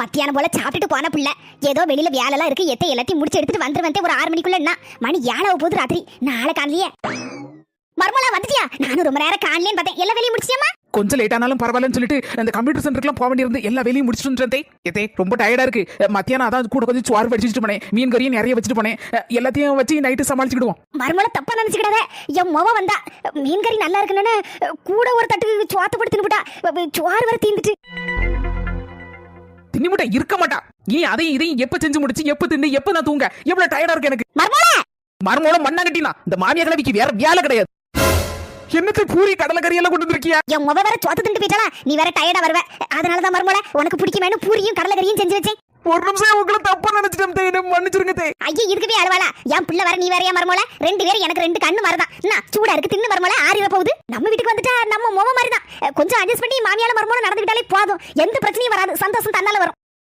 மத்தியானம் போல சாப்பிட்டுட்டு போன பிள்ளை ஏதோ வெளியில வேலைலாம் இருக்கு எல்லாத்தையும் முடிச்சு எடுத்துட்டு வந்துருவேன் ஒரு 6 மணிக்குள்ள என்ன மணி 7 போகுது ராத்திரி நாளை காலையே மர்மலா வந்துட்டியா? நானும் ரொம்ப நேரம் காணலேன்னு பார்த்தேன். எல்லா வேலையும் முடிச்சியாமா? கொஞ்சம் லேட் ஆனாலும் பரவாயில்லன்னு சொல்லிட்டு அந்த கம்ப்யூட்டர் சென்டருக்குலாம் போக வேண்டியிருந்து எல்லா வேலையும் முடிச்சுட்டு ஏதே ரொம்ப டயர்டா இருக்கு. மத்தியானம் அதான் கூட கொஞ்சம் சோறு வச்சுட்டு போனேன், மீன் கறியும் நிறைய வச்சுட்டு போனேன். எல்லாத்தையும் வச்சு நைட்டு சமாளிச்சுக்கிடுவோம். மர்மலா தப்பா நினைச்சுக்கிடாத. என் மொவ வந்தா மீன் கறி நல்லா இருக்குன்னு கூட ஒரு தட்டு சோத்து போட்டு தின்னுட்டா. சோறு வர தீந்துட்டு தின்னுமுட்டா இருக்க மாட்டா. நீ அதையும் இதையும் எப்ப செஞ்சு முடிச்சு எப்ப தின்னு எப்ப நான் தூங்க எவ்வளவு டயர்டா இருக்கு எனக்கு. மர்மோல மண்ணா கட்டினா இந்த மாமியா கிளவிக்கு வேற வேலை கிடையாது. என்னத்தை பூரி கடலை கறி எல்லாம் கொண்டு வந்திருக்கியா? என் முக வேற சோத்து தின்ட்டு போயிட்டாளா? நீ வேற டயர்டா வருவ. அதனாலதான் மர்மோல உனக்கு பிடிக்குமேனு பூரியும் கடலை கறியும் செஞ்சு வச்சேன். ஒரு நிமிஷம் உங்களை தப்பா நினைச்சிட்டேன், மன்னிச்சிருங்க தே. ஐயா இருக்கவே அழுவாளா? என் பிள்ளை வேற நீ வேறையா மர்மோல? 2 பேரும் எனக்கு 2 கண்ணு வரதான். என்ன சூடா இருக்கு தின்னு மர்மோல ஆறிட போகுது. நம்ம வீட்டுக்கு வந்துட்டா நம்ம முக மாதிரி தான். கொஞ்சம் அட்ஜஸ்ட் பண்ணி மாமியால மர்மோல நடந்துக்கிட்டாலே போதும். எந்த பிரச்சனையும் வராது. சந்தோஷம் தன்னால வரும்.